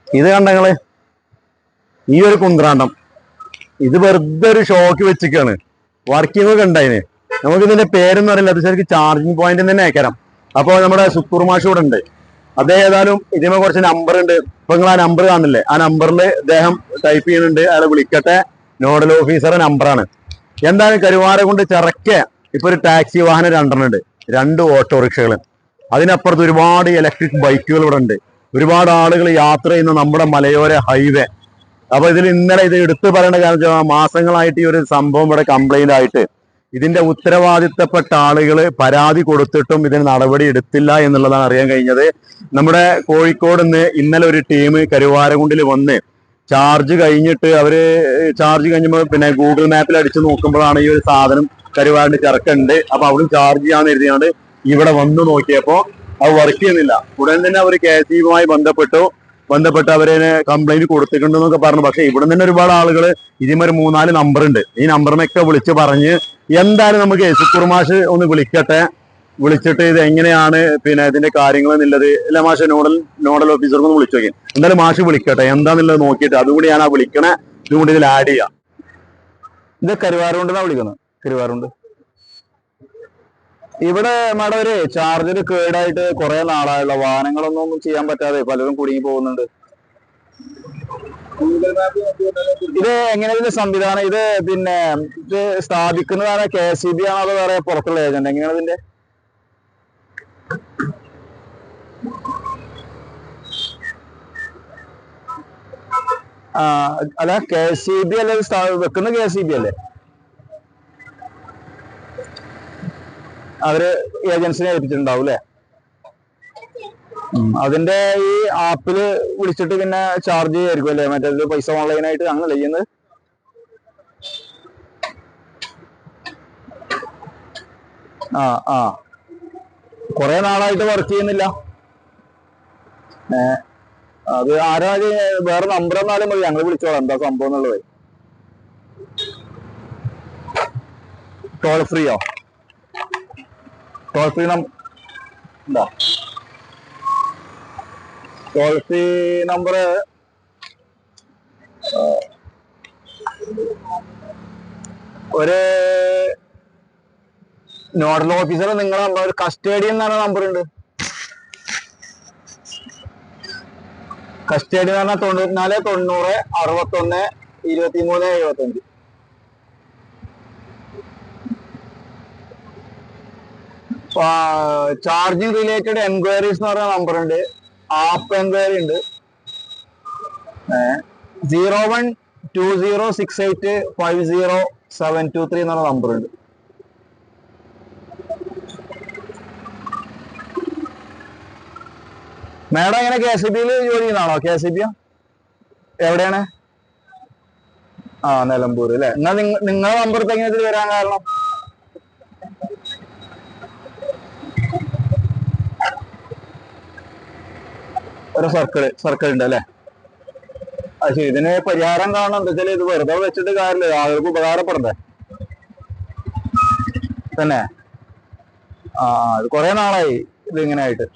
ഇത് കണ്ടങ്ങള് ഈ ഒരു കുന്ത്രാണ്ടം ഇത് വെറുതെ ഒരു ഷോക്ക് വെച്ചിക്കാണ്. വർക്കിംഗ് ഒക്കെ ഉണ്ടായിന്. നമുക്ക് ഇതിന്റെ പേരൊന്നും അറിയില്ല. അത് ശരിക്കും ചാർജിങ് പോയിന്റ് തന്നെ അയക്കണം. അപ്പൊ നമ്മുടെ സുക്കൂർ മാഷ് കൂടെ ഉണ്ട്. അദ്ദേഹം ഏതായാലും ഇതിനെ കുറച്ച് നമ്പർ ഉണ്ട്. ഇപ്പൊ നിങ്ങൾ ആ നമ്പർ കാണില്ലേ, ആ നമ്പറിൽ അദ്ദേഹം ടൈപ്പ് ചെയ്യുന്നുണ്ട്. അയാളെ വിളിക്കട്ടെ. നോഡൽ ഓഫീസറെ നമ്പറാണ്. എന്താണ് കരുവാരക്കുണ്ട് ചിറക്കെ ഇപ്പൊ ഒരു ടാക്സി വാഹനം രണ്ടെണ്ണം ഉണ്ട്, 2 ഓട്ടോറിക്ഷകൾ. അതിനപ്പുറത്ത് ഒരുപാട് ഇലക്ട്രിക് ബൈക്കുകൾ ഇവിടെ ഉണ്ട്. ഒരുപാട് ആളുകൾ യാത്ര ചെയ്യുന്ന നമ്മുടെ മലയോര ഹൈവേ. അപ്പൊ ഇതിൽ ഇന്നലെ ഇത് എടുത്തു പറയേണ്ട കാരണം മാസങ്ങളായിട്ട് ഈ ഒരു സംഭവം ഇവിടെ കംപ്ലൈന്റ് ആയിട്ട് ഇതിന്റെ ഉത്തരവാദിത്തപ്പെട്ട ആളുകൾ പരാതി കൊടുത്തിട്ടും ഇതിന് നടപടി എടുത്തില്ല എന്നുള്ളതാണ് അറിയാൻ കഴിഞ്ഞത്. നമ്മുടെ കോഴിക്കോട് നിന്ന് ഇന്നലെ ഒരു ടീം കരുവാരക്കുണ്ടിൽ വന്ന് ചാർജ് കഴിഞ്ഞിട്ട് അവര് ചാർജ് കഴിഞ്ഞപ്പോൾ പിന്നെ ഗൂഗിൾ മാപ്പിൽ അടിച്ചു നോക്കുമ്പോഴാണ് ഈ ഒരു സാധനം കരുവാരണ്ട് ചിറക്കുണ്ട്. അപ്പൊ അവിടെ ചാർജ് ചെയ്യാന്ന് എഴുതിയാണ് ഇവിടെ വന്ന് നോക്കിയപ്പോ അത് വർക്ക് ചെയ്യുന്നില്ല. ഉടൻ തന്നെ അവർ KSE-യുമായി ബന്ധപ്പെട്ട് അവരെ കംപ്ലൈന്റ് കൊടുത്തിട്ടുണ്ടെന്നൊക്കെ പറഞ്ഞു. പക്ഷെ ഇവിടെ തന്നെ ഒരുപാട് ആളുകൾ ഇതിമൊരു 3-4 നമ്പർ ഉണ്ട്. ഈ നമ്പറിനൊക്കെ വിളിച്ച് പറഞ്ഞ് എന്തായാലും നമുക്ക് സുക്കൂർ മാഷ് ഒന്ന് വിളിച്ചിട്ട് ഇത് എങ്ങനെയാണ് പിന്നെ ഇതിന്റെ കാര്യങ്ങൾ എന്നുള്ളത് അല്ല മാഷ് നോഡൽ ഓഫീസർക്ക് ഒന്ന് വിളിച്ചു നോക്കി. എന്തായാലും മാഷ് വിളിക്കട്ടെ, എന്താന്നുള്ളത് നോക്കിയിട്ട് അതുകൂടി ഞാൻ ആ വിളിക്കണേ ഇതുകൊണ്ട് ഇതിൽ ആഡ് ചെയ്യാം. ഇത് കരുവാരുകൊണ്ടെന്നാ വിളിക്കുന്നത്. കരുവാരുകൊണ്ട് ഇവിടെ മാഡം ഒരു ചാർജർ കേടായിട്ട് കുറെ നാളായുള്ള വാഹനങ്ങളൊന്നും ചെയ്യാൻ പറ്റാതെ പലരും കുടുങ്ങി പോകുന്നുണ്ട്. ഇത് എങ്ങനെയാണ് സംവിധാനം? ഇത് പിന്നെ ഇത് സ്ഥാപിക്കുന്നതാണ് KSE-B ആണോ അതോ വേറെ പുറത്തുള്ള ഏജന്റ്? എങ്ങനെയാണ് ഇതിന്റെ? അല്ല KSE-B അല്ലേ വെക്കുന്ന? KSE-B അല്ലേ അവര് ഏജൻസിനെ ഏൽപ്പിച്ചിട്ടുണ്ടാവും അല്ലെ? അതിന്റെ ഈ ആപ്പില് വിളിച്ചിട്ട് പിന്നെ ചാർജ് ചെയ്യായിരിക്കും അല്ലെ? മറ്റേത് പൈസ ഓൺലൈനായിട്ട് അങ്ങനെ ചെയ്യുന്നത്. കൊറേ നാളായിട്ട് വർക്ക് ചെയ്യുന്നില്ല. അത് ആരാ? വേറെ നമ്പർ എന്നാലും മതി, ഞങ്ങൾ വിളിച്ചോളാം എന്താ സംഭവം എന്നുള്ളത്. ടോൾ ഫ്രീയോ? Toll free toll free number ഒരു നോഡൽ ഓഫീസർ നിങ്ങളെ ഒരു കസ്റ്റഡി എന്നാണ് നമ്പർ ഉണ്ട്. കസ്റ്റഡി എന്ന് പറഞ്ഞാൽ 94 90 61 23 75. ചാർജിങ് റിലേറ്റഡ് എൻക്വയറീസ് എന്ന് പറഞ്ഞ നമ്പർ ഉണ്ട്. ആപ്പ് എൻക്വയറി ഉണ്ട്. 01206850 എന്ന് പറഞ്ഞ നമ്പർ ഉണ്ട്. മാഡം എങ്ങനെ KSE-B-യിൽ ജോലി ചെയ്യുന്നതാണോ? KSE-B എവിടെയാണ്? നിലമ്പൂർ അല്ലെ? എന്നാ നിങ്ങളെ നമ്പർ എങ്ങനെ ഇതിൽ വരാൻ കാരണം? ഒരു സർക്കിൾ ഉണ്ട് അല്ലെ? അത് ശരി. ഇതിന് പരിഹാരം കാണണം. എന്താ വെച്ചാൽ ഇത് വെറുതെ വെച്ചിട്ട് കാര്യമില്ല, ആളുകൾക്ക് ഉപകാരപ്പെടണ്ടേ തന്നെ. ഇത് കുറെ നാളായി ഇത് ഇങ്ങനെ ആയിട്ട്.